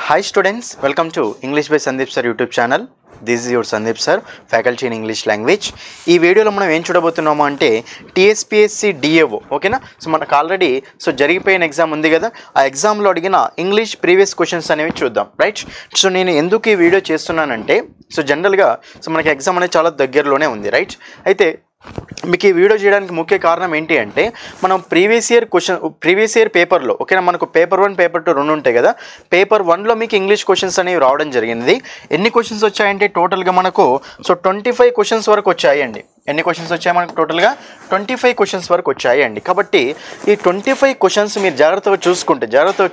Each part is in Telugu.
Hi students, welcome to English by Sandeep Sir YouTube channel. This is your Sandeep Sir, faculty in English language. ఈ వీడియోలో మనం ఏం చూడబోతున్నాము అంటే టీఎస్పీఎస్సీ డిఏఓ ఓకేనా. సో మనకు ఆల్రెడీ జరిగిపోయిన ఎగ్జామ్ ఉంది కదా, ఆ ఎగ్జామ్లో అడిగిన ఇంగ్లీష్ ప్రీవియస్ క్వశ్చన్స్ అనేవి చూద్దాం రైట్. సో నేను ఎందుకు ఈ వీడియో చేస్తున్నానంటే జనరల్గా మనకి ఎగ్జామ్ అనేది చాలా దగ్గరలోనే ఉంది రైట్. అయితే మీకు ఈ వీడియో చేయడానికి ముఖ్య కారణం ఏంటి అంటే మనం ప్రీవియస్ ఇయర్ పేపర్లో ఓకేనా, మనకు పేపర్ 1 పేపర్ 2 రెండు ఉంటాయి కదా. పేపర్ 1లో మీకు ఇంగ్లీష్ క్వశ్చన్స్ అనేవి రావడం జరిగింది. ఎన్ని క్వశ్చన్స్ వచ్చాయంటే టోటల్గా మనకు 25 క్వశ్చన్స్ వరకు వచ్చాయండి. ఎన్ని క్వశ్చన్స్ వచ్చాయి మనకు టోటల్గా 25 క్వశ్చన్స్ వరకు వచ్చాయండి. కాబట్టి ఈ 25 క్వశ్చన్స్ మీరు జాగ్రత్తగా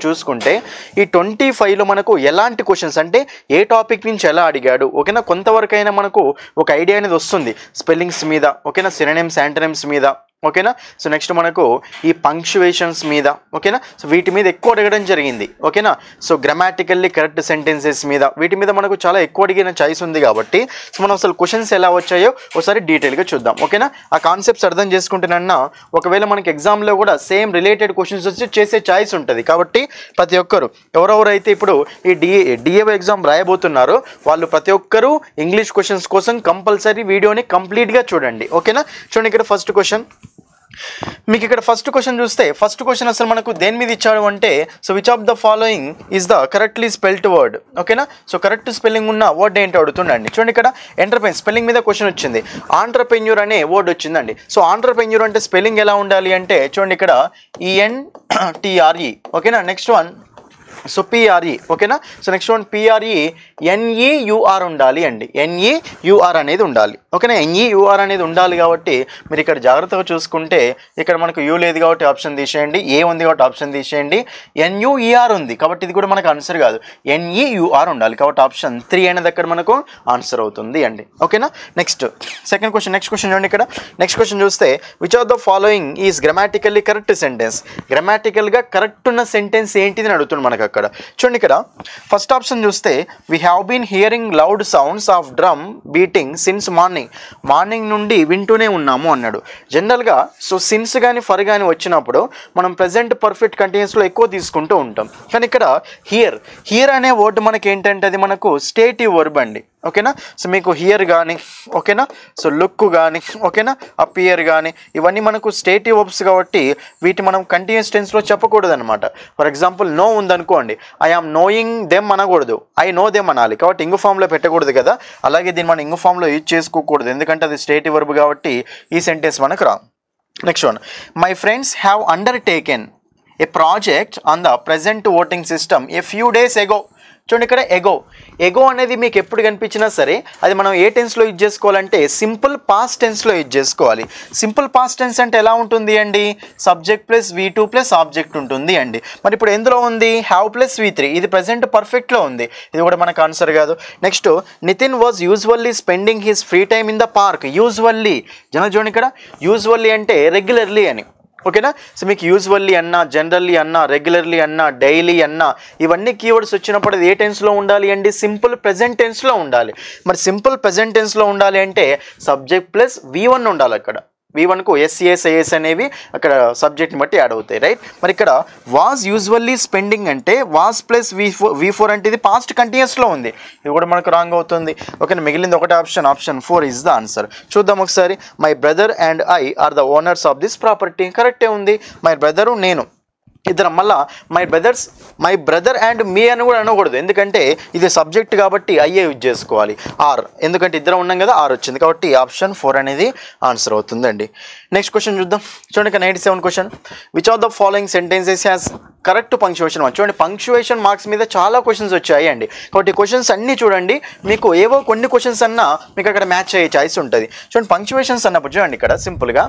చూసుకుంటే ఈ 25లో మనకు ఎలాంటి క్వశ్చన్స్ అంటే ఏ టాపిక్ నుంచి ఎలా అడిగాడు ఓకేనా, కొంతవరకైనా మనకు ఒక ఐడియా అనేది వస్తుంది. స్పెల్లింగ్స్ మీద ఓకేనా, సినోనిమ్స్ యాంటోనిమ్స్ మీద ఓకేనా. సో నెక్స్ట్ మనకు ఈ పంక్చువేషన్స్ మీద ఓకేనా, సో వీటి మీద ఎక్కువ అడగడం జరిగింది ఓకేనా. సో గ్రామాటికల్లీ కరెక్ట్ సెంటెన్సెస్ మీద వీటి మీద మనకు చాలా ఎక్కువ అడిగిన చాయిస్ ఉంది. కాబట్టి సో మనం అసలు క్వశ్చన్స్ ఎలా వచ్చాయో ఒకసారి డీటెయిల్గా చూద్దాం ఓకేనా. ఆ కాన్సెప్ట్స్ అర్థం చేసుకుంటేనన్నా ఒకవేళ మనకి ఎగ్జామ్లో కూడా సేమ్ రిలేటెడ్ క్వశ్చన్స్ వచ్చి చేసే చాయిస్ ఉంటుంది. కాబట్టి ప్రతి ఒక్కరు ఎవరెవరైతే ఇప్పుడు ఈ డిఏఓ ఎగ్జామ్ రాయబోతున్నారో వాళ్ళు ప్రతి ఒక్కరూ ఇంగ్లీష్ క్వశ్చన్స్ కోసం కంపల్సరీ వీడియోని కంప్లీట్గా చూడండి ఓకేనా. చూడండి ఇక్కడ ఫస్ట్ క్వశ్చన్, మీకు ఇక్కడ ఫస్ట్ క్వశ్చన్ చూస్తే ఫస్ట్ క్వశ్చన్ అసలు మనకు దేని మీద ఇచ్చాడు అంటే so which of the following is the correctly spelled word ఓకేనా. సో కరెక్ట్ స్పెల్లింగ్ ఉన్న వర్డ్ ఏంటో అడుగుతుండండి. చూడండి ఇక్కడ ఎంటర్ప్రైజ్ స్పెల్లింగ్ మీద క్వశ్చన్ వచ్చింది. ఆంట్రప్రెన్యూర్ అనే వర్డ్ వచ్చిందండి. సో ఆంట్రప్రెన్యూర్ అంటే స్పెల్లింగ్ ఎలా ఉండాలి అంటే చూడండి ఇక్కడ ENTRE ఓకేనా. నెక్స్ట్ వన్ సో PRE ఓకేనా. So next one PRE NEUR ఉండాలి అండి. NEUR అనేది ఉండాలి ఓకేనా. NEUR అనేది ఉండాలి కాబట్టి మీరు ఇక్కడ జాగ్రత్తగా చూసుకుంటే ఇక్కడ మనకు యూ లేదు కాబట్టి ఆప్షన్ తీసేయండి, ఏ ఉంది కాబట్టి ఆప్షన్ తీసేయండి, NUER ఉంది కాబట్టి ఇది కూడా మనకు ఆన్సర్ కాదు, NEUR ఉండాలి కాబట్టి ఆప్షన్ 3 అనేది అక్కడ మనకు ఆన్సర్ అవుతుంది అండి ఓకేనా. Next second question, next question చూడండి ఇక్కడ. నెక్స్ట్ క్వశ్చన్ చూస్తే which of the following is grammatically correct sentence. గ్రామాటికల్గా కరెక్ట్ ఉన్న సెంటెన్స్ ఏంటిది అని అడుగుతుంది మనకు అక్కడ. చూడండి ఇక్కడ ఫస్ట్ ఆప్షన్ చూస్తే we have been hearing loud sounds of drum beating since morning నుండి వింటూనే ఉన్నాము అన్నాడు. జనరల్గా సో సిన్స్ కానీ ఫర్ కానీ వచ్చినప్పుడు మనం ప్రజెంట్ పర్ఫెక్ట్ కంటిన్యూస్లో ఎక్కువ తీసుకుంటూ ఉంటాం. కానీ ఇక్కడ హియర్ అనే వర్డ్ మనకి ఏంటంటే అది మనకు స్టేటివ్ వర్బ్ అండి ఓకేనా. సో మీకు హియర్ కానీ ఓకేనా, సో లుక్ కానీ ఓకేనా, అపియర్ కానీ ఇవన్నీ మనకు స్టేటివ్ వర్బ్స్ కాబట్టి వీటి మనం కంటిన్యూస్ టెన్స్లో చెప్పకూడదు అనమాట. ఫర్ ఎగ్జాంపుల్ నో ఉందనుకోండి, ఐ ఆమ్ నోయింగ్ దెమ్ అనకూడదు, ఐ నో దెమ్ అనాలి. కాబట్టి ఇంగు ఫామ్లో పెట్టకూడదు కదా, అలాగే దీన్ని మనం ఇంగు ఫామ్లో యూజ్ చేసుకోకూడదు ఎందుకంటే అది స్టేటివ్ వర్బ్ కాబట్టి ఈ సెంటెన్స్ మనకు రా. Next one, my friends have undertaken A project on the present voting system a few days ago. చూడండి ఇక్కడ ఎగో అనేది మీకు ఎప్పుడు కనిపించినా సరే అది మనం ఏ టెన్స్లో యూజ్ చేసుకోవాలంటే సింపుల్ పాస్ట్ టెన్స్లో యూజ్ చేసుకోవాలి. సింపుల్ పాస్ట్ టెన్స్ అంటే ఎలా ఉంటుంది అండి, subject plus V2 plus object ఉంటుంది అండి. మరి ఇప్పుడు ఎందులో ఉంది హ్యావ్ ప్లస్ V3, ఇది ప్రజెంట్ పర్ఫెక్ట్లో ఉంది, ఇది కూడా మనకు ఆన్సర్ కాదు. Next Nitin was usually spending his free time in the park. Usually చూడండి ఇక్కడ యూజువల్లీ అంటే రెగ్యులర్లీ అని ఓకేనా. సో మీకు యూజువల్లీ అన్నా, జనరల్లీ అన్నా, రెగ్యులర్లీ అన్నా, డైలీ అన్నా ఇవన్నీ కీవర్డ్స్ వచ్చినప్పుడు అది ఏ టెన్స్లో ఉండాలి అండి, సింపుల్ ప్రెజెంట్ టెన్స్లో ఉండాలి. మరి సింపుల్ ప్రెజెంట్ టెన్స్లో ఉండాలి అంటే సబ్జెక్ట్ ప్లస్ V1 ఉండాలి. అక్కడ V1కు SES అనేవి అక్కడ సబ్జెక్ట్ని బట్టి యాడ్ అవుతాయి రైట్. మరి ఇక్కడ వాజ్ యూజువల్లీ స్పెండింగ్ అంటే వాజ్ ప్లస్ V4 అంటే ఇది పాస్ట్ కంటిన్యూస్లో ఉంది, ఇది కూడా మనకు రాంగ్ అవుతుంది ఓకేనా. మిగిలింది ఒకటే ఆప్షన్ 4 ఇస్ ద ఆన్సర్. చూద్దాం ఒకసారి. My brother and I are the owners of this property, కరెక్టే ఉంది. మై బ్రదరు నేను ఇద్దరం, మళ్ళా మై బ్రదర్ అండ్ మీ అని కూడా అనకూడదు ఎందుకంటే ఇది సబ్జెక్ట్ కాబట్టి అయ్యే యూజ్ చేసుకోవాలి. ఆర్ ఎందుకంటే ఇద్దరం ఉన్నాం కదా, ఆర్ వచ్చింది కాబట్టి ఆప్షన్ 4 అనేది ఆన్సర్ అవుతుందండి. నెక్స్ట్ క్వశ్చన్ చూద్దాం. చూడండి 97 question, which of the following sentences has correct punctuation. చూడండి పంక్చువేషన్ మార్క్స్ మీద చాలా క్వశ్చన్స్ వచ్చాయి అండి కాబట్టి క్వశ్చన్స్ అన్నీ చూడండి, మీకు ఏవో కొన్ని క్వశ్చన్స్ అన్నా మీకు అక్కడ మ్యాచ్ అయ్యే ఛాయిస్ ఉంటుంది. చూడండి పంక్చువేషన్స్ అన్నప్పుడు చూడండి ఇక్కడ సింపుల్గా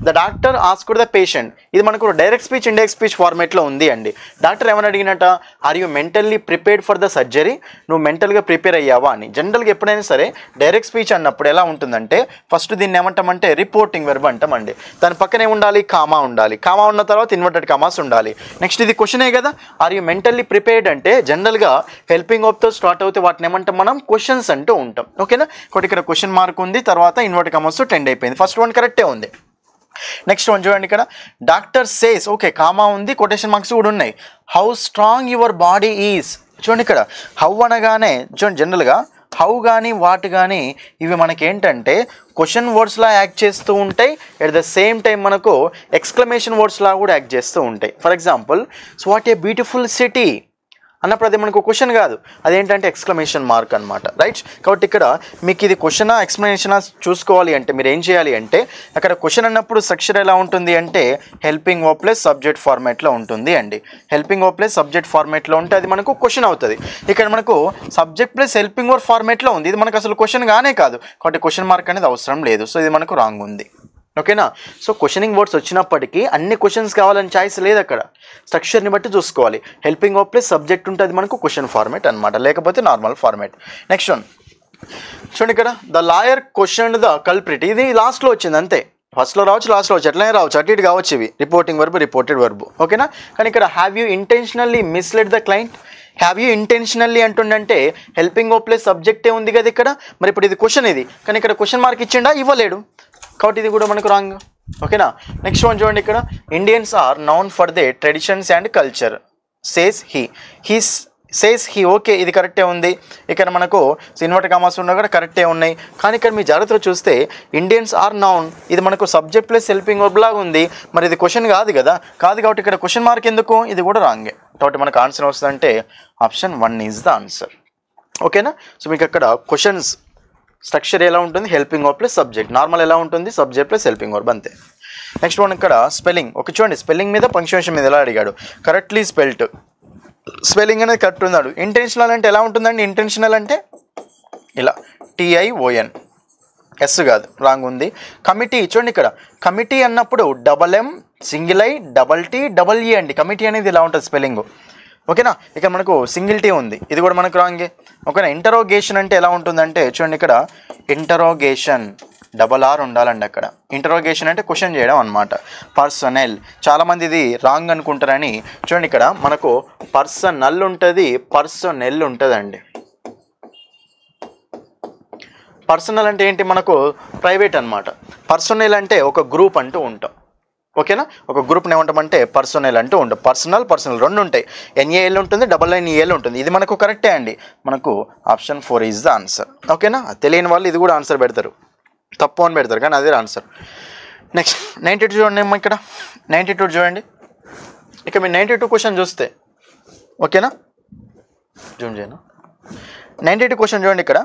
the doctor asked the patient, ఇది మనకు డైరెక్ట్ స్పీచ్ ఇండైరెక్ట్ స్పీచ్ ఫార్మేట్లో ఉంది అండి. డాక్టర్ ఏమని అడిగినట్ట, are you mentally prepared for the surgery, నువ్వు మెంటల్గా ప్రిపేర్ అయ్యావా అని. జనరల్గా ఎప్పుడైనా సరే డైరెక్ట్ స్పీచ్ అన్నప్పుడు ఎలా ఉంటుందంటే ఫస్ట్ దీన్ని ఏమంటామంటే రిపోర్టింగ్ వెర్బ్ అంటామండి. దాని పక్కన ఏముండాలి, కామా ఉండాలి, కామా ఉన్న తర్వాత ఇన్వర్టెడ్ కామాస్ ఉండాలి. నెక్స్ట్ ఇది క్వశ్చనే కదా, ఆర్ యూ మెంటల్లీ ప్రిపేర్డ్ అంటే జనరల్గా హెల్పింగ్ ఆఫ్తో స్టార్ట్ అవుతే వాటిని ఏమంటాం మనం క్వశ్చన్స్ అంటూ ఉంటాం ఓకేనా. కాబట్టి ఇక్కడ క్వశ్చన్ మార్క్ ఉంది, తర్వాత ఇన్వర్టెడ్ కామాస్ టెండ్ అయిపోయింది. ఫస్ట్ వన్ కరెక్టే ఉంది. నెక్స్ట్ వన్ చూడండి ఇక్కడ డాక్టర్ సేస్, ఓకే కామా ఉంది, కొటేషన్ మార్క్స్ కూడా ఉన్నాయి. How strong your body is, చూడండి ఇక్కడ హౌ అనగానే చూడండి జనరల్గా హౌ కానీ వాట్ కానీ ఇవి మనకి ఏంటంటే క్వశ్చన్ వర్డ్స్లా యాక్ట్ చేస్తూ ఉంటాయి. ఎట్ ద సేమ్ టైం మనకు ఎక్స్క్లమేషన్ వర్డ్స్లా కూడా యాక్ట్ చేస్తూ ఉంటాయి. For example so what a beautiful city అన్నప్పుడు అది మనకు క్వశ్చన్ కాదు, అదేంటంటే ఎక్స్క్లమేషన్ మార్క్ అనమాట. రైట్. కాబట్టి ఇక్కడ మీకు ఇది క్వశ్చనా ఎక్స్ప్లెనేషనా చూసుకోవాలి అంటే మీరు ఏం చేయాలి అంటే అక్కడ క్వశ్చన్ అన్నప్పుడు స్ట్రక్చర్ ఎలా ఉంటుంది అంటే హెల్పింగ్ వర్బ్ ప్లస్ సబ్జెక్ట్ ఫార్మేట్లో ఉంటుంది అండి. హెల్పింగ్ వర్బ్ ప్లస్ సబ్జెక్ట్ ఫార్మేట్లో ఉంటే అది మనకు క్వశ్చన్ అవుతుంది. ఇక్కడ మనకు సబ్జెక్ట్ ప్లస్ హెల్పింగ్ వర్బ్ ఫార్మేట్లో ఉంది, ఇది మనకు అసలు క్వశ్చన్ గానే కాదు. కాబట్టి క్వశ్చన్ మార్క్ అనేది అవసరం లేదు. సో ఇది మనకు రాంగ్ ఉంది. ఓకేనా. సో క్వశ్చనింగ్ వర్డ్స్ వచ్చినప్పటికీ అన్ని క్వశ్చన్స్ కావాలని ఛాయిస్ లేదు, అక్కడ స్ట్రక్చర్ని బట్టి చూసుకోవాలి. హెల్పింగ్ వర్బ్ ప్లస్ సబ్జెక్ట్ ఉంటే అది మనకు క్వశ్చన్ ఫార్మేట్ అనమాట, లేకపోతే నార్మల్ ఫార్మేట్. నెక్స్ట్ వన్ చూడండి ఇక్కడ the lawyer question the culprit. ఇది లాస్ట్లో వచ్చింది అంతే, ఫస్ట్లో రావచ్చు లాస్ట్లో రావచ్చు, ఎట్లనే రావచ్చు, అటు ఇటు కావచ్చు. ఇవి రిపోర్టింగ్ వర్బ్ రిపోర్టెడ్ వర్బ్. ఓకేనా. కానీ ఇక్కడ have you intentionally misled the client, have you intentionally అంటుండంటే హెల్పింగ్ వర్బ్ ప్లస్ సబ్జెక్టే ఉంది కదా ఇక్కడ. మరి ఇప్పుడు ఇది క్వశ్చన్, ఇది కానీ ఇక్కడ క్వశ్చన్ మార్క్ ఇచ్చిండా, ఇవ్వలేడు, కాబట్టి ఇది కూడా మనకు రాంగ్. ఓకేనా. నెక్స్ట్ వన్ చూడండి ఇక్కడ Indians are known for their traditions and culture says he says he. Okay ఇది కరెక్టే ఉంది. ఇక్కడ మనకు ఇన్వర్టర్ కామాస్ ఉన్నా కూడా కరెక్టే ఉన్నాయి. కానీ ఇక్కడ మీ జాగ్రత్తగా చూస్తే ఇండియన్స్ ఆర్ నౌన్ ఇది మనకు సబ్జెక్ట్ ప్లస్ హెల్పింగ్ వర్బ్ లాగా ఉంది, మరి ఇది క్వశ్చన్ కాదు కదా, కాదు కాబట్టి ఇక్కడ క్వశ్చన్ మార్క్ ఎందుకు, ఇది కూడా రాంగే. కాబట్టి మనకు ఆన్సర్ వస్తుందంటే ఆప్షన్ 1 ఈజ్ ద ఆన్సర్. ఓకేనా. సో మీకు అక్కడ క్వశ్చన్స్ స్ట్రక్చర్ ఎలా ఉంటుంది, helping verb plus subject. Normal ఎలా ఉంటుంది, సబ్జెక్ట్ ప్లస్ హెల్పింగ్ వర్బ్ అంతే. నెక్స్ట్ వన్ ఇక్కడ స్పెల్లింగ్. ఒక చూడండి స్పెల్లింగ్ మీద పంక్చుయేషన్ మీద ఎలా అడిగాడు. కరెక్ట్లీ స్పెల్ట్, స్పెల్లింగ్ అనేది కరెక్ట్ ఉన్నాడు. ఇంటెన్షనల్ అంటే ఎలా ఉంటుందండి, ఇంటెన్షనల్ అంటే ఇలా TION, ఎస్ కాదు, రాంగ్ ఉంది. కమిటీ చూడండి ఇక్కడ కమిటీ అన్నప్పుడు MM సింగిల్ I TTE అండి. కమిటీ అనేది ఇలా ఉంటుంది స్పెల్లింగ్. ఓకేనా. ఇక్కడ మనకు సింగిల్ టీ ఉంది, ఇది కూడా మనకు రాంగే. ఓకేనా. ఇంటరోగేషన్ అంటే ఎలా ఉంటుందంటే చూడండి ఇక్కడ ఇంటరోగేషన్ RR ఉండాలండి అక్కడ. ఇంటరోగేషన్ అంటే క్వశ్చన్ చేయడం అనమాట. పర్సనల్ చాలామంది ఇది రాంగ్ అనుకుంటారని చూడండి ఇక్కడ మనకు పర్సనల్ ఉంటుంది, పర్సనల్ ఉంటుందండి. పర్సనల్ అంటే ఏంటి, మనకు ప్రైవేట్ అనమాట. పర్సనల్ అంటే ఒక గ్రూప్ అంటూ ఉంటాం. ఓకేనా. ఒక గ్రూప్ని ఏమంటామంటే పర్సనల్ అంటూ ఉంటాం. పర్సనల్ రెండు ఉంటాయి, NAL ఉంటుంది, NNEL ఉంటుంది. ఇది మనకు కరెక్టే అండి. మనకు ఆప్షన్ 4 ఈజ్ ద ఆన్సర్. ఓకేనా. తెలియని వాళ్ళు ఇది కూడా ఆన్సర్ పెడతారు, తప్పు అని పెడతారు, కానీ అదే ఆన్సర్. నెక్స్ట్ 92 చూడండి అమ్మా. ఇక్కడ 92 చూడండి. ఇక మీరు 92 క్వశ్చన్ చూస్తే ఓకేనా, జూమ్ చేయను. 92 క్వశ్చన్ చూడండి ఇక్కడ.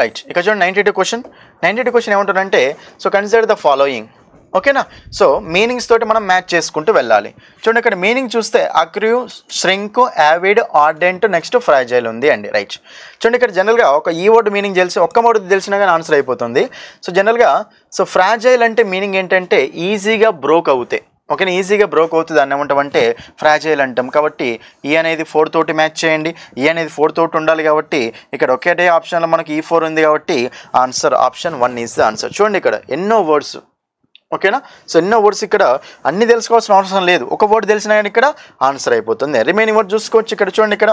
రైట్. ఇక్కడ చూడండి 92 క్వశ్చన్ ఏమంటారంటే సో కన్సిడర్ ద ఫాలోయింగ్. ఓకేనా. సో మీనింగ్స్ తోటి మనం మ్యాచ్ చేసుకుంటూ వెళ్ళాలి. చూడండి ఇక్కడ మీనింగ్ చూస్తే accrue, shrink, avid, ardent, next fragile ఉంది అండి. రైట్. చూడండి ఇక్కడ జనరల్గా ఒక ఈ వర్డ్ మీనింగ్ తెలిసి ఒక్క వర్డ్ తెలిసినా కానీ ఆన్సర్ అయిపోతుంది. సో జనరల్గా సో ఫ్రాజైల్ అంటే మీనింగ్ ఏంటంటే ఈజీగా బ్రోక్ అవుతాయి. ఓకేనా. ఈజీగా బ్రోక్ అవుతుంది, దాన్ని ఏమంటామంటే ఫ్రాజైల్ అంటాం. కాబట్టి ఈ అనేది 4 తోటి మ్యాచ్ చేయండి. ఈ అనేది 4 తోటి ఉండాలి కాబట్టి ఇక్కడ ఒకటే ఆప్షన్లో మనకి E4 ఉంది కాబట్టి answer option 1 is the answer. చూడండి ఇక్కడ ఎన్నో వర్డ్స్. ఓకేనా. సో ఎన్నో వర్డ్స్ ఇక్కడ అన్ని తెలుసుకోవాల్సిన అవసరం లేదు, ఒక వర్డ్ తెలిసినా కానీ ఇక్కడ ఆన్సర్ అయిపోతుంది. రిమైనింగ్ వర్డ్ చూసుకోవచ్చు. ఇక్కడ చూడండి ఇక్కడ